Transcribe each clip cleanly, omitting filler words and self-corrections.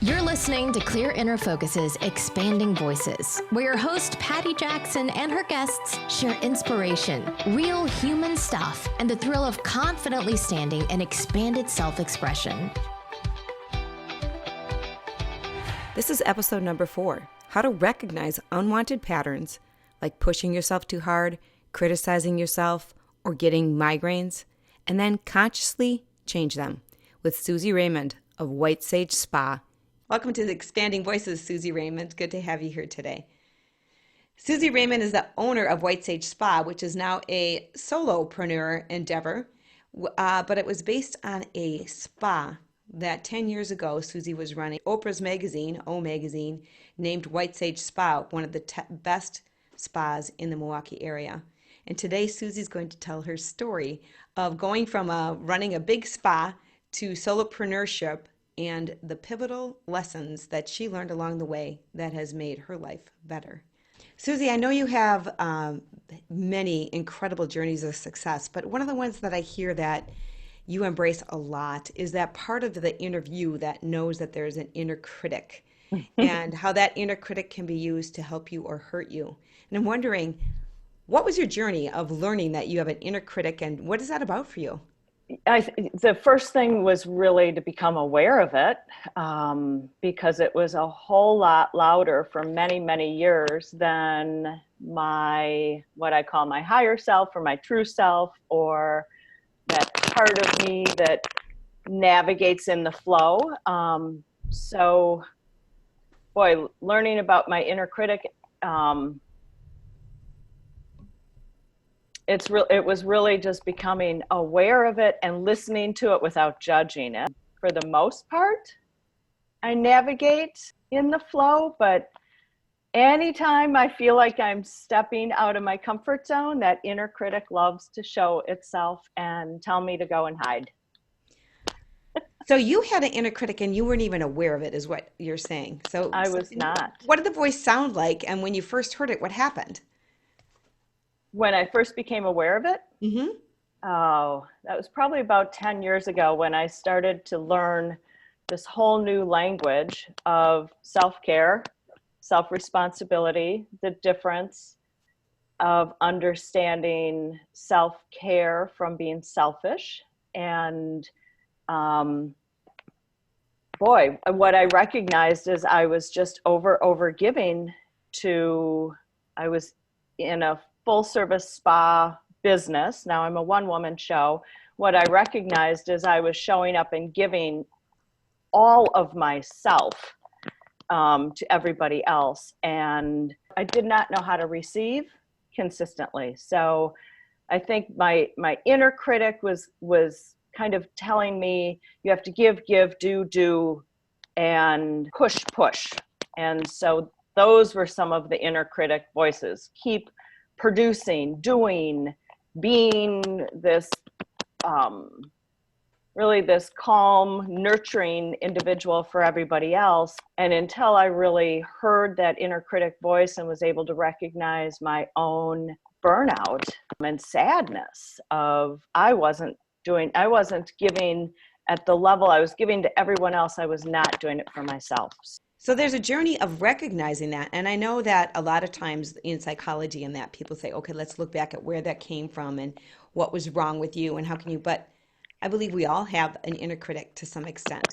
You're listening to Clear Inner Focus's Expanding Voices, where your host, Patty Jackson, and her guests share inspiration, real human stuff, and the thrill of confidently standing in expanded self-expression. This is episode number 4, how to recognize unwanted patterns like pushing yourself too hard, criticizing yourself, or getting migraines, and then consciously change them with Susie Raymond of White Sage Spa. Welcome to the Expanding Voices, Susie Raymond. Good to have you here today. Susie Raymond is the owner of White Sage Spa, which is now a solopreneur endeavor, but it was based on a spa that 10 years ago Susie was running. Oprah's magazine, O Magazine, named White Sage Spa one of the best spas in the Milwaukee area. And today Susie's going to tell her story of going from running a big spa to solopreneurship and the pivotal lessons that she learned along the way that has made her life better. Susie, I know you have many incredible journeys of success, but one of the ones that I hear that you embrace a lot is that part of the inner view that knows that there's an inner critic and how that inner critic can be used to help you or hurt you. And I'm wondering, what was your journey of learning that you have an inner critic, and what is that about for you? The first thing was really to become aware of it, because it was a whole lot louder for many, many years than what I call my higher self or my true self, or that part of me that navigates in the flow. So learning about my inner critic, it was really just becoming aware of it and listening to it without judging it. For the most part, I navigate in the flow, but anytime I feel like I'm stepping out of my comfort zone, that inner critic loves to show itself and tell me to go and hide. So you had an inner critic and you weren't even aware of it, is what you're saying. So I was not. What did the voice sound like? And when you first heard it, what happened? When I first became aware of it? Mm-hmm. Oh, that was probably about 10 years ago when I started to learn this whole new language of self-care, self-responsibility, the difference of understanding self-care from being selfish. And what I recognized is I was just over giving I was in a full service spa business. Now I'm a one-woman show. What I recognized is I was showing up and giving all of myself to everybody else. And I did not know how to receive consistently. So I think my inner critic was kind of telling me, you have to give, do, and push. And so those were some of the inner critic voices. Keep producing, doing, being this, really this calm, nurturing individual for everybody else. And until I really heard that inner critic voice and was able to recognize my own burnout and sadness of I wasn't giving at the level I was giving to everyone else, I was not doing it for myself. So there's a journey of recognizing that. And I know that a lot of times in psychology and that people say, okay, let's look back at where that came from and what was wrong with you and how can you, but I believe we all have an inner critic to some extent.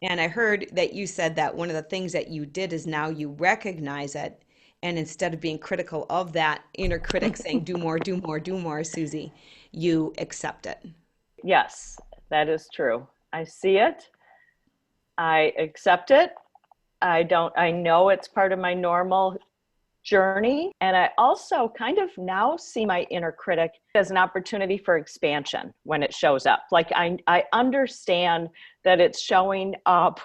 And I heard that you said that one of the things that you did is now you recognize it. And instead of being critical of that inner critic saying, do more, Susie, you accept it. Yes, that is true. I see it. I accept it. I know it's part of my normal journey. And I also kind of now see my inner critic as an opportunity for expansion when it shows up. Like I understand that it's showing up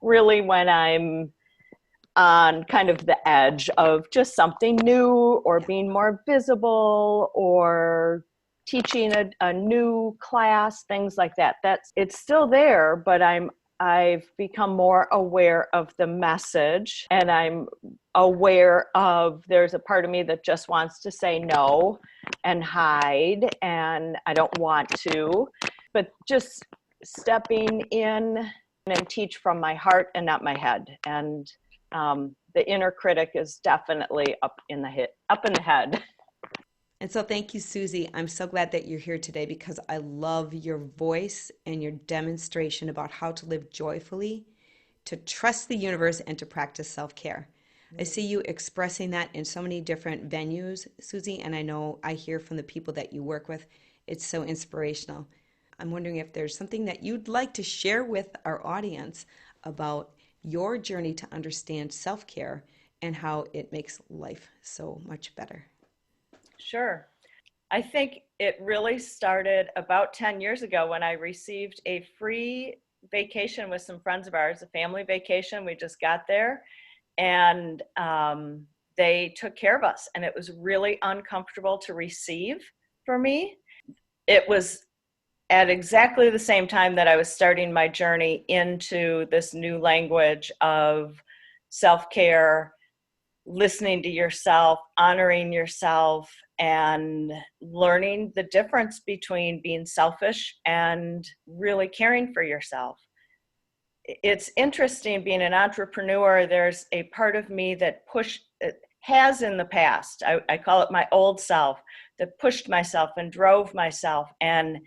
really when I'm on kind of the edge of just something new or being more visible or teaching a new class, things like that. It's still there, but I've become more aware of the message, and I'm aware of there's a part of me that just wants to say no and hide, and I don't want to, but just stepping in and teach from my heart and not my head. And the inner critic is definitely up in the head. And so thank you, Susie. I'm so glad that you're here today because I love your voice and your demonstration about how to live joyfully, to trust the universe, and to practice self-care. I see you expressing that in so many different venues, Susie, and I know I hear from the people that you work with. It's so inspirational. I'm wondering if there's something that you'd like to share with our audience about your journey to understand self-care and how it makes life so much better. Sure. I think it really started about 10 years ago when I received a free vacation with some friends of ours, a family vacation. We just got there, and they took care of us, and it was really uncomfortable to receive for me. It was at exactly the same time that I was starting my journey into this new language of self-care, listening to yourself, honoring yourself, and learning the difference between being selfish and really caring for yourself. It's interesting being an entrepreneur. There's a part of me that has in the past, I call it my old self, that pushed myself and drove myself. And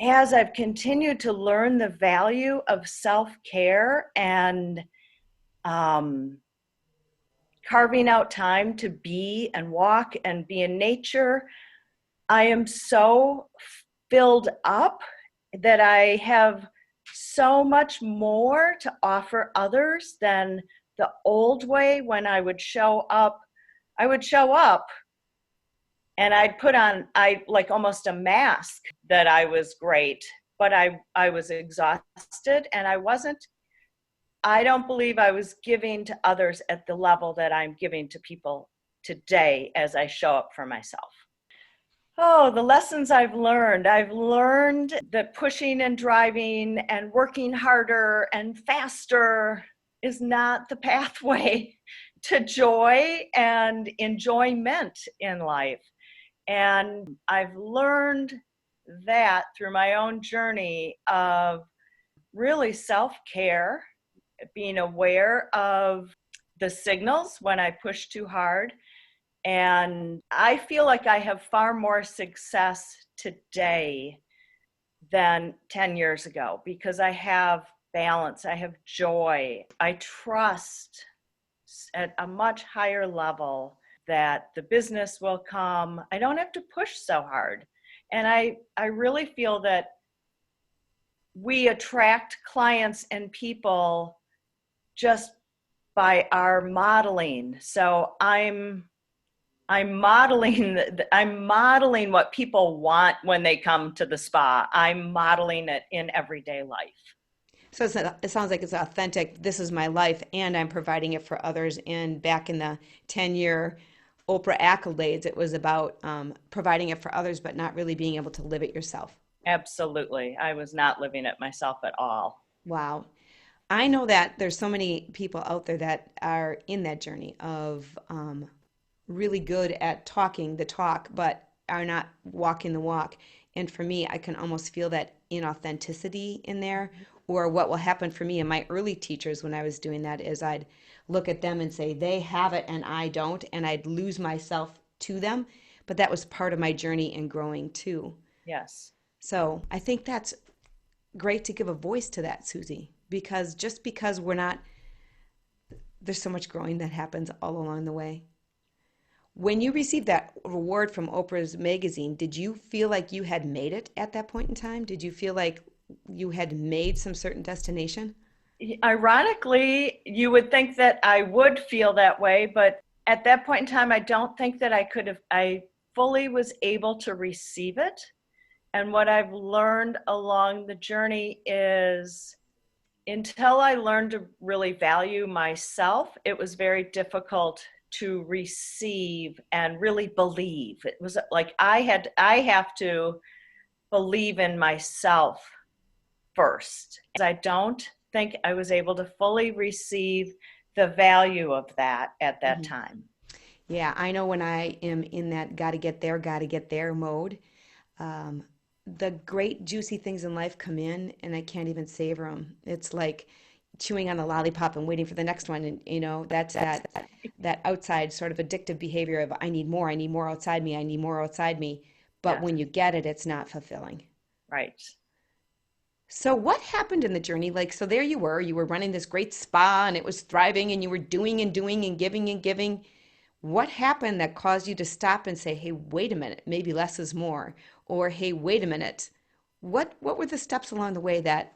as I've continued to learn the value of self-care and carving out time to be and walk and be in nature, I am so filled up that I have so much more to offer others than the old way when I would show up. I would show up and I'd put on, like almost a mask that I was great, but I was exhausted and I don't believe I was giving to others at the level that I'm giving to people today as I show up for myself. Oh, the lessons I've learned. I've learned that pushing and driving and working harder and faster is not the pathway to joy and enjoyment in life. And I've learned that through my own journey of really self-care, being aware of the signals when I push too hard. And I feel like I have far more success today than 10 years ago because I have balance, I have joy, I trust at a much higher level that the business will come. I don't have to push so hard. And I really feel that we attract clients and people just by our modeling. So I'm modeling what people want when they come to the spa. I'm modeling it in everyday life. So it sounds like it's authentic. This is my life, and I'm providing it for others. And back in the 10-year Oprah accolades, it was about providing it for others, but not really being able to live it yourself. Absolutely. I was not living it myself at all. Wow. I know that there's so many people out there that are in that journey of really good at talking the talk, but are not walking the walk. And for me, I can almost feel that inauthenticity in there. Or what will happen for me and my early teachers when I was doing that is I'd look at them and say, they have it and I don't, and I'd lose myself to them. But that was part of my journey in growing too. Yes. So I think that's great to give a voice to that, Susie, because just because we're not, there's so much growing that happens all along the way. When you received that award from Oprah's magazine, did you feel like you had made it at that point in time? Did you feel like you had made some certain destination? Ironically, you would think that I would feel that way, but at that point in time, I don't think that I fully was able to receive it. And what I've learned along the journey is until I learned to really value myself, it was very difficult to receive and really believe. It was like I have to believe in myself first. I don't think I was able to fully receive the value of that at that time. Yeah, I know when I am in that gotta get there mode, the great juicy things in life come in and I can't even savor them. It's like chewing on a lollipop and waiting for the next one. And, that's that outside sort of addictive behavior of I need more outside me, I need more outside me. But Yeah, when you get it, it's not fulfilling. right. So what happened in the journey? Like, so there you were running this great spa and it was thriving and you were doing and doing and giving and giving. What happened that caused you to stop and say, hey, wait a minute, maybe less is more? Or, hey, wait a minute. What were the steps along the way that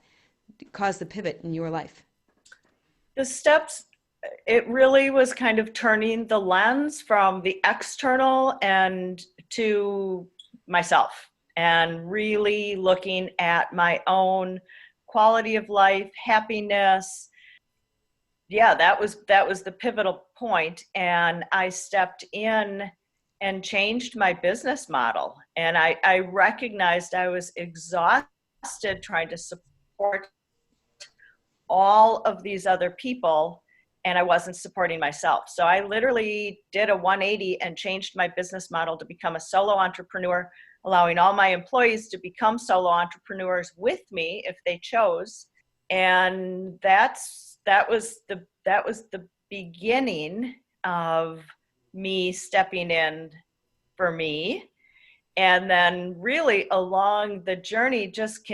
caused the pivot in your life? The steps, it really was kind of turning the lens from the external and to myself and really looking at my own quality of life, happiness. Yeah, that was the pivotal point, and I stepped in and changed my business model. And I recognized I was exhausted trying to support all of these other people, and I wasn't supporting myself. So I literally did a 180 and changed my business model to become a solo entrepreneur, allowing all my employees to become solo entrepreneurs with me if they chose. And that was the beginning of me stepping in for me. And then really along the journey, just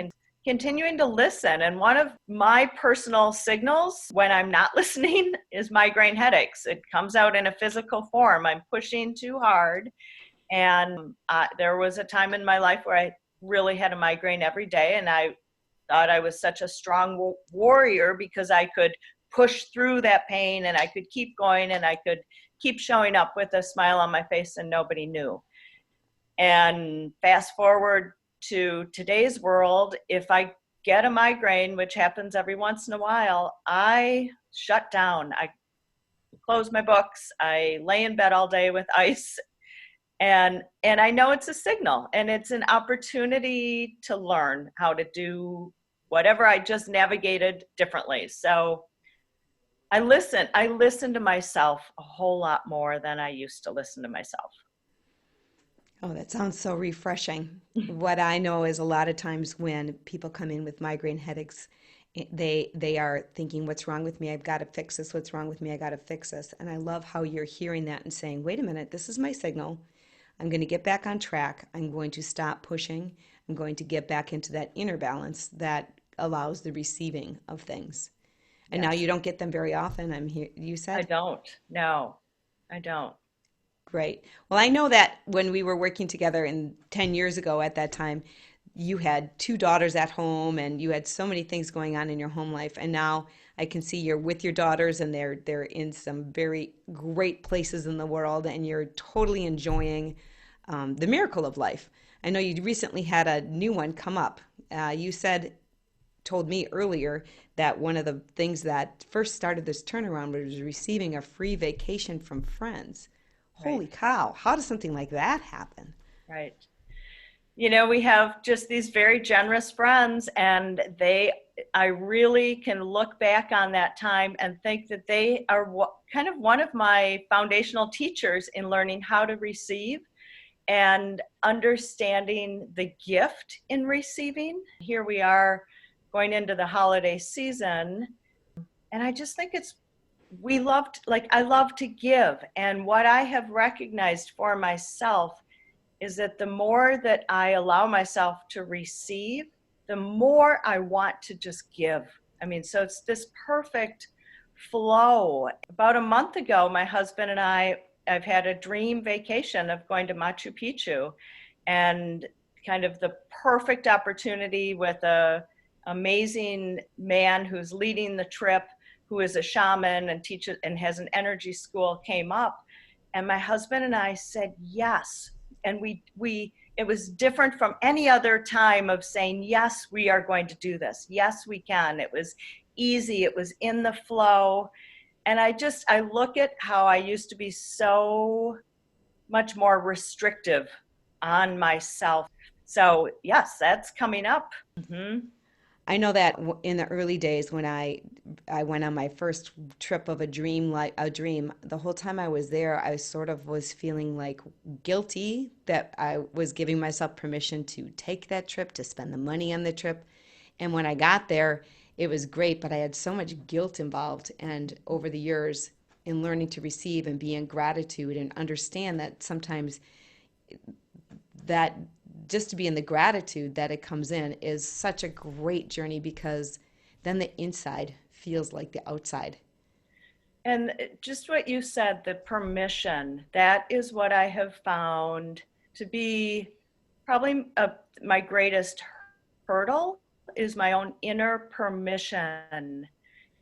continuing to listen. And one of my personal signals when I'm not listening is migraine headaches. It comes out in a physical form. I'm pushing too hard. And there was a time in my life where I really had a migraine every day. And I thought I was such a strong warrior because I could push through that pain and I could keep going and I could keep showing up with a smile on my face and nobody knew. And fast forward to today's world, if I get a migraine, which happens every once in a while, I shut down. I close my books. I lay in bed all day with ice. And I know it's a signal and it's an opportunity to learn how to do whatever I just navigated differently. So I listen to myself a whole lot more than I used to listen to myself. Oh, that sounds so refreshing. What I know is a lot of times when people come in with migraine headaches, they are thinking, what's wrong with me? I've got to fix this. What's wrong with me? I got to fix this. And I love how you're hearing that and saying, wait a minute, this is my signal. I'm going to get back on track. I'm going to stop pushing. I'm going to get back into that inner balance that allows the receiving of things. And now Yes. you don't get them very often, I'm here, you I said? don't. No, I don't. Great. Well, I know that when we were working together 10 years ago at that time, you had two daughters at home and you had so many things going on in your home life. And now I can see you're with your daughters and they're in some very great places in the world and you're totally enjoying the miracle of life. I know you recently had a new one come up. You told me earlier that one of the things that first started this turnaround was receiving a free vacation from friends. Right, Holy cow, how does something like that happen? right. We have just these very generous friends, and I really can look back on that time and think that they are kind of one of my foundational teachers in learning how to receive and understanding the gift in receiving. Here we are going into the holiday season, and I just think I love to give. And what I have recognized for myself is that the more that I allow myself to receive, the more I want to just give. I mean, so it's this perfect flow. About a month ago, my husband and I've had a dream vacation of going to Machu Picchu, and kind of the perfect opportunity with a amazing man who's leading the trip, who is a shaman and teaches and has an energy school, came up. And my husband and I said yes. And we it was different from any other time of saying, yes, we are going to do this. Yes, we can. It was easy. It was in the flow. And I look at how I used to be so much more restrictive on myself. So yes, that's coming up. Mm-hmm. I know that in the early days when I went on my first trip of a dream, like a dream, the whole time I was there, I sort of was feeling like guilty that I was giving myself permission to take that trip, to spend the money on the trip. And when I got there, it was great, but I had so much guilt involved. And over the years, in learning to receive and be in gratitude and understand that sometimes that just to be in the gratitude that it comes in is such a great journey, because then the inside feels like the outside. And just what you said, the permission, that is what I have found to be probably my greatest hurdle, is my own inner permission.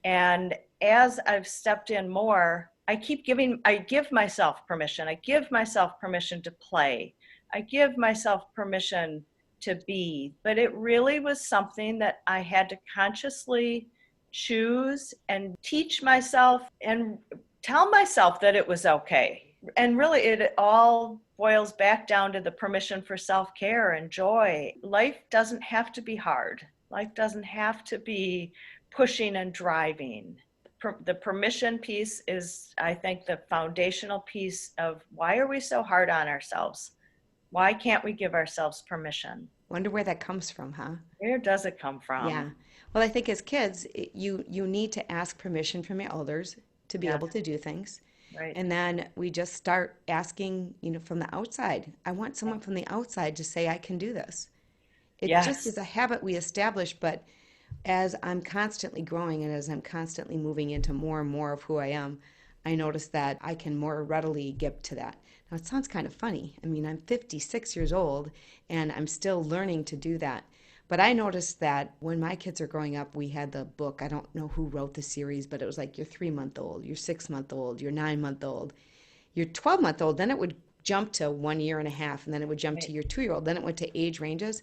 And as I've stepped in more, I give myself permission. I give myself permission to play. I give myself permission to be. But it really was something that I had to consciously choose and teach myself and tell myself that it was okay. And really, it all boils back down to the permission for self-care and joy. Life doesn't have to be hard. Life doesn't have to be pushing and driving. The permission piece is, I think, the foundational piece of why are we so hard on ourselves? Why can't we give ourselves permission? Wonder where that comes from, huh? Where does it come from? Yeah. Well, I think as kids, you need to ask permission from your elders to be Yeah, able to do things. right. And then we just start asking, from the outside. I want someone from the outside to say, I can do this. It just is Yes. a habit we establish, but as I'm constantly growing and as I'm constantly moving into more and more of who I am, I notice that I can more readily get to that. Now, it sounds kind of funny. I mean, I'm 56 years old and I'm still learning to do that. But I noticed that when my kids are growing up, we had the book. I don't know who wrote the series, but it was like your 3 month old, your 6 month old, your 9 month old, your 12 month old. Then it would jump to 1 year and a half, and then it would jump to Right. your 2 year old. Then it went to age ranges.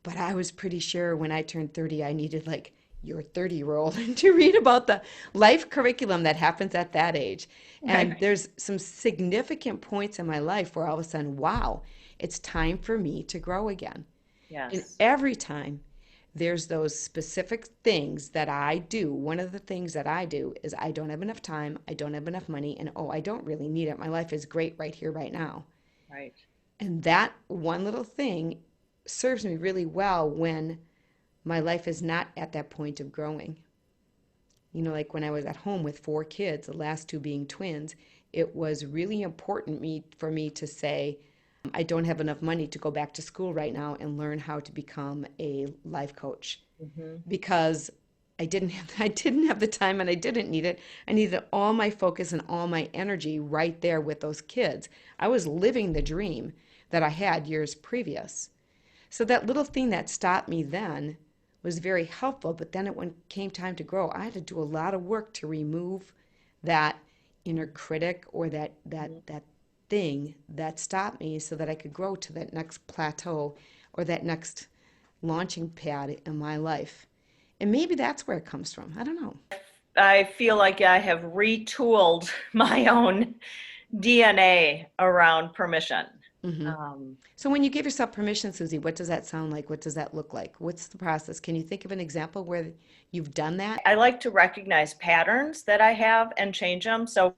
But I was pretty sure when I turned 30, I needed like your 30-year-old to read about the life curriculum that happens at that age. And Right. there's some significant points in my life where all of a sudden, wow, it's time for me to grow again. And Yes. every time there's those specific things that I do, one of the things that I do is I don't have enough time, I don't have enough money, and oh, I don't really need it. My life is great right here, right now. Right. And that one little thing serves me really well when my life is not at that point of growing. Like when I was at home with 4 kids, the last two being twins, it was really important for me to say, I don't have enough money to go back to school right now and learn how to become a life coach, Mm-hmm. because I didn't have the time and I didn't need it. I needed all my focus and all my energy right there with those kids. I was living the dream that I had years previous. So that little thing that stopped me then was very helpful, but then when it came time to grow, I had to do a lot of work to remove that inner critic or that thing that stopped me so that I could grow to that next plateau or that next launching pad in my life. And maybe that's where it comes from. I don't know. I feel like I have retooled my own DNA around permission. Hmm. Um, So when you give yourself permission, Susie, what does that sound like? What does that look like? What's the process? Can you think of an example where you've done that? I like to recognize patterns that I have and change them. So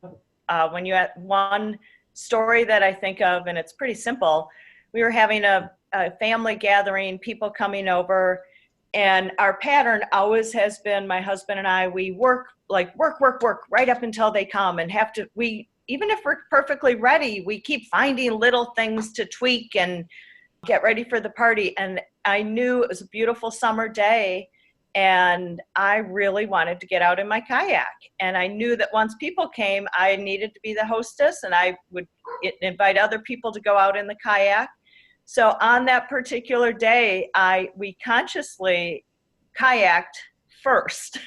when you had one story that I think of, and it's pretty simple, we were having a family gathering, people coming over, and our pattern always has been my husband and I, we work right up until they come and have to, even if we're perfectly ready, we keep finding little things to tweak and get ready for the party. And I knew it was a beautiful summer day and I really wanted to get out in my kayak. And I knew that once people came, I needed to be the hostess and I would invite other people to go out in the kayak. So on that particular day, we consciously kayaked first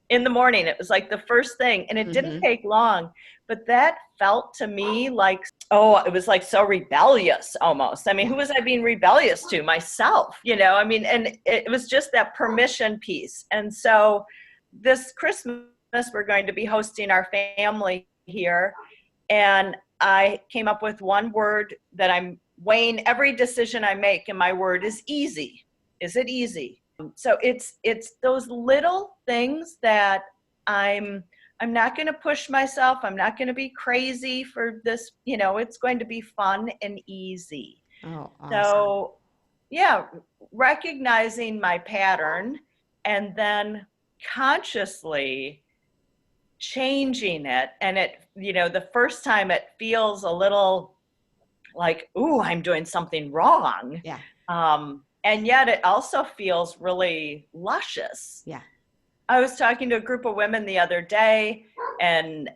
in the morning. It was like the first thing, and it didn't Hmm. take long, but that felt to me like, oh, it was like so rebellious almost. I mean, Yeah. who was I being rebellious to? Myself, I mean, and it was just that permission piece. And so this Christmas, we're going to be hosting our family here, and I came up with one word that I'm weighing every decision I make, and my word is easy. Is it easy? So it's those little things that I'm not going to push myself. I'm not going to be crazy for this. It's going to be fun and easy. Oh, awesome. So yeah, recognizing my pattern and then consciously changing it. And the first time it feels a little like, ooh, I'm doing something wrong. Yeah. And yet it also feels really luscious. Yeah. I was talking to a group of women the other day, and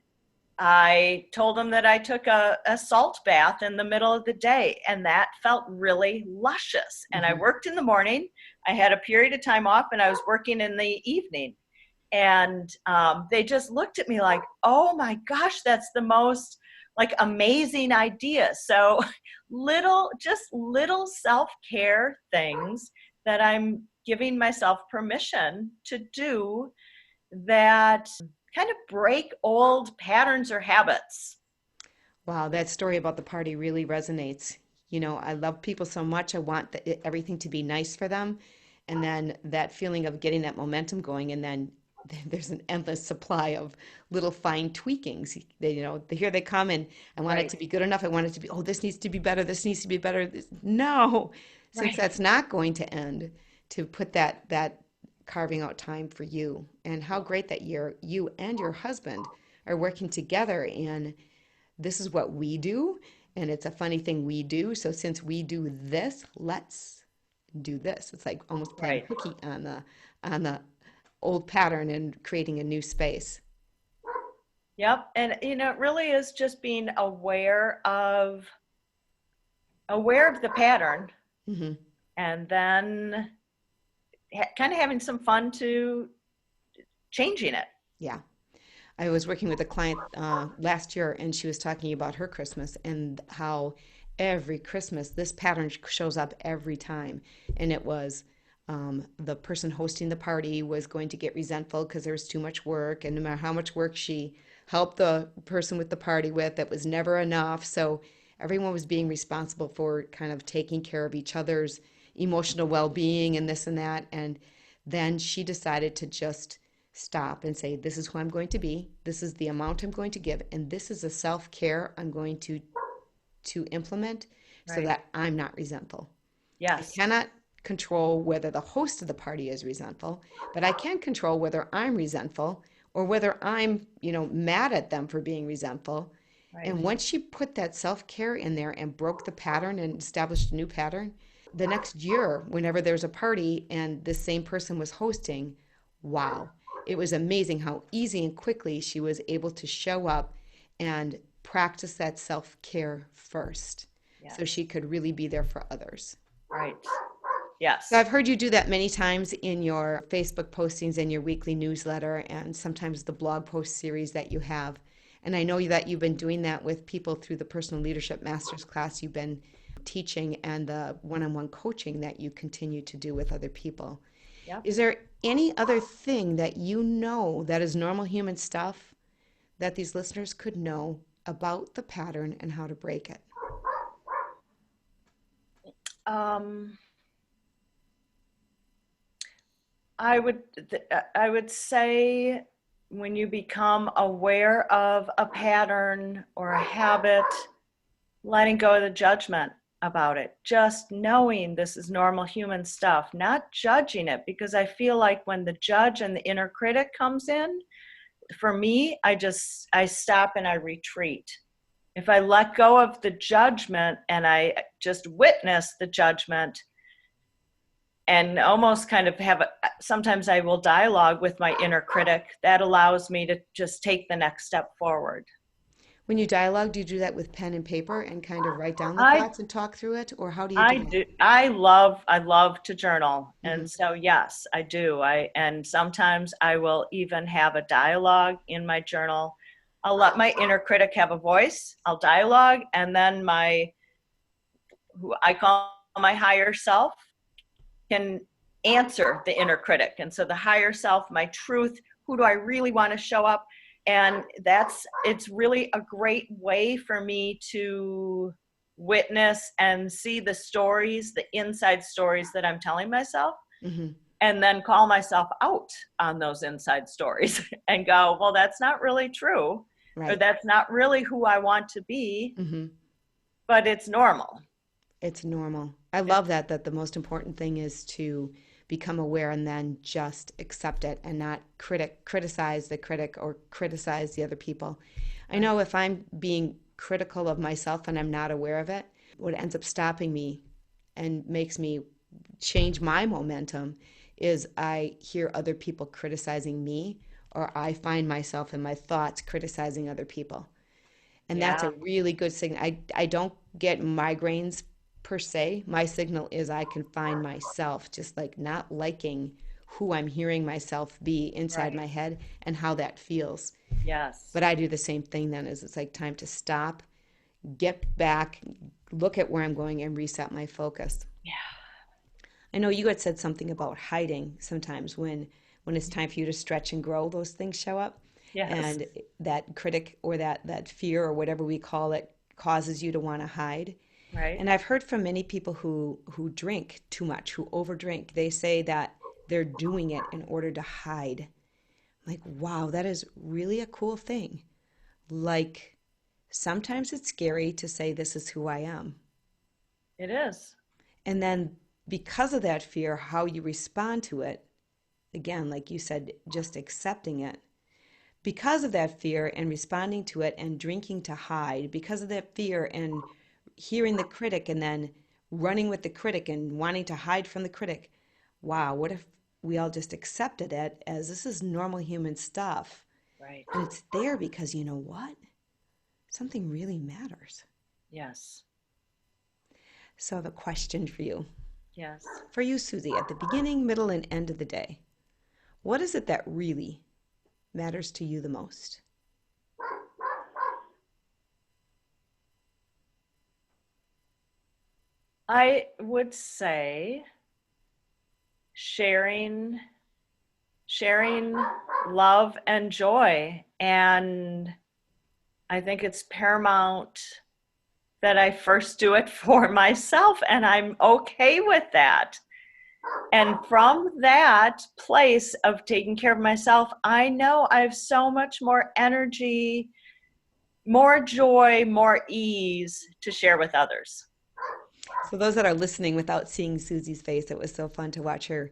I told them that I took a salt bath in the middle of the day, and that felt really luscious. And I worked in the morning. I had a period of time off, and I was working in the evening. And they just looked at me like, oh my gosh, that's the most amazing idea. So little self-care things that I'm giving myself permission to do that kind of break old patterns or habits. Wow, that story about the party really resonates. I love people so much. I want everything to be nice for them. And then that feeling of getting that momentum going, and then there's an endless supply of little fine tweakings. Here they come, and I want it to be good enough. I want it to be, oh, this needs to be better. This needs to be better. No, since that's not going to end, to put that carving out time for you. And how great that you and your husband are working together. And this is what we do. And it's a funny thing we do. So since we do this, let's do this. It's like almost playing hooky on the old pattern and creating a new space. Yep. And it really is just being aware of the pattern, and then kind of having some fun to changing it. Yeah. I was working with a client last year, and she was talking about her Christmas and how every Christmas this pattern shows up every time. And it was the person hosting the party was going to get resentful because there was too much work, and no matter how much work she helped the person with the party with, it was never enough. So everyone was being responsible for kind of taking care of each other's emotional well-being and this and that. And then she decided to just stop and say, this is who I'm going to be, this is the amount I'm going to give, and this is a self-care I'm going to implement so that I'm not resentful. Yes. I cannot control whether the host of the party is resentful, but I can control whether I'm resentful or whether I'm, mad at them for being resentful. And once she put that self-care in there and broke the pattern and established a new pattern, the next year, whenever there's a party and the same person was hosting, wow, it was amazing how easy and quickly she was able to show up and practice that self-care first. Yes. So she could really be there for others. Right. Yes. So I've heard you do that many times in your Facebook postings and your weekly newsletter, and sometimes the blog post series that you have. And I know that you've been doing that with people through the Personal Leadership Masters class you've been teaching and the one-on-one coaching that you continue to do with other people. Yep. Is there any other thing that that is normal human stuff that these listeners could know about the pattern and how to break it? I would say when you become aware of a pattern or a habit, letting go of the judgment about it, just knowing this is normal human stuff, not judging it, because I feel like when the judge and the inner critic comes in, for me, I stop and I retreat. If I let go of the judgment and I just witness the judgment and almost kind of sometimes I will dialogue with my inner critic, that allows me to just take the next step forward. When you dialogue, do you do that with pen and paper and kind of write down the thoughts and talk through it? Or how do you do it? I love to journal. Mm-hmm. And so, yes, I do. And sometimes I will even have a dialogue in my journal. I'll let my inner critic have a voice. I'll dialogue. And then who I call my higher self, can answer the inner critic. And so the higher self, my truth, who do I really want to show up? And it's really a great way for me to witness and see the stories, the inside stories that I'm telling myself. Mm-hmm. and then call myself out on those inside stories and go, well, that's not really true. Or Right. that's not really who I want to be, but it's normal. It's normal. I love that the most important thing is to become aware and then just accept it and not criticize the critic or criticize the other people. I know if I'm being critical of myself and I'm not aware of it, what ends up stopping me and makes me change my momentum is I hear other people criticizing me, or I find myself in my thoughts criticizing other people. And that's Yeah. a really good signal. I don't get migraines per se. My signal is I can find myself just like not liking who I'm hearing myself be inside Right. my head and how that feels. Yes. But I do the same thing then, is it's like time to stop, get back, look at where I'm going and reset my focus. Yeah. I know you had said something about hiding sometimes when it's time for you to stretch and grow, those things show up. Yes. And that critic or that fear or whatever we call it causes you to want to hide. Right. And I've heard from many people who drink too much, who overdrink. They say that they're doing it in order to hide. I'm like, wow, that is really a cool thing. Like, sometimes it's scary to say this is who I am. It is. And then because of that fear, how you respond to it, again, like you said, just accepting it. Because of that fear and responding to it and drinking to hide, because of that fear and hearing the critic and then running with the critic and wanting to hide from the critic, wow, what if we all just accepted it as this is normal human stuff? Right. And it's there because you know what? Something really matters. Yes. So I have a question for you. Yes. For you, Susie, at the beginning, middle, and end of the day, what is it that really matters to you the most? I would say sharing love and joy. And I think it's paramount that I first do it for myself, and I'm okay with that. And from that place of taking care of myself, I know I have so much more energy, more joy, more ease to share with others. So those that are listening without seeing Susie's face, it was so fun to watch her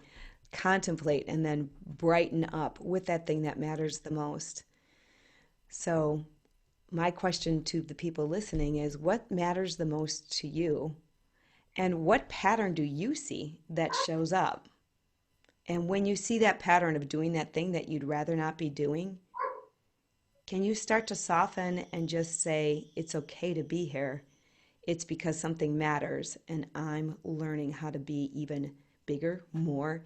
contemplate and then brighten up with that thing that matters the most. So my question to the people listening is, what matters the most to you? And what pattern do you see that shows up? And when you see that pattern of doing that thing that you'd rather not be doing, can you start to soften and just say, it's okay to be here? It's because something matters, and I'm learning how to be even bigger, more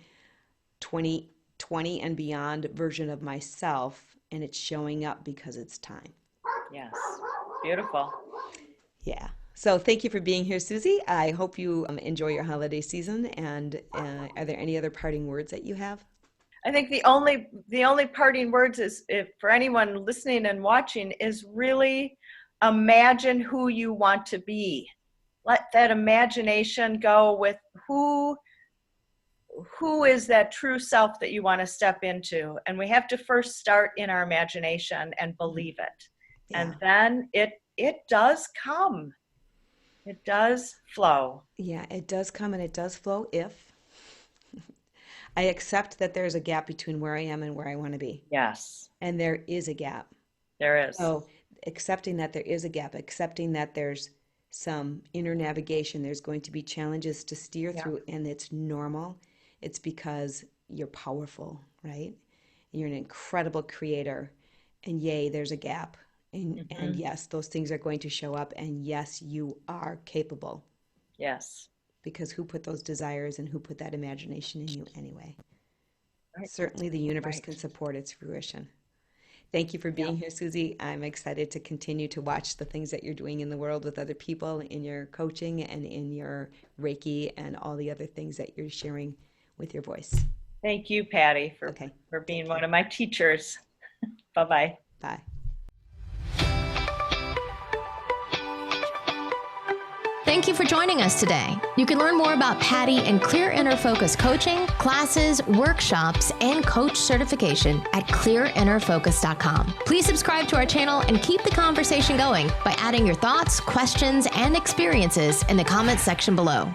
2020 and beyond version of myself, and it's showing up because it's time. Yes. Beautiful. Yeah. So thank you for being here, Susie. I hope you enjoy your holiday season. And are there any other parting words that you have? I think the only parting words is, if for anyone listening and watching, is really imagine who you want to be. Let that imagination go with who is that true self that you want to step into. And we have to first start in our imagination and believe it. Yeah. And then it does come. It does flow. Yeah, it does come and it does flow if I accept that there's a gap between where I am and where I want to be. Yes. And there is a gap. There is. So accepting that there is a gap, accepting that there's some inner navigation, there's going to be challenges to steer through, and it's normal. It's because you're powerful, right? You're an incredible creator. And yay, there's a gap. And yes, those things are going to show up. And yes, you are capable. Yes. Because who put those desires and who put that imagination in you anyway? Right. Certainly the universe can support its fruition. Thank you for being here, Susie. I'm excited to continue to watch the things that you're doing in the world with other people, in your coaching and in your Reiki and all the other things that you're sharing with your voice. Thank you, Patty, for being one of my teachers. Bye-bye. Bye. Thank you for joining us today. You can learn more about Patty and Clear Inner Focus coaching, classes, workshops, and coach certification at clearinnerfocus.com. Please subscribe to our channel and keep the conversation going by adding your thoughts, questions, and experiences in the comments section below.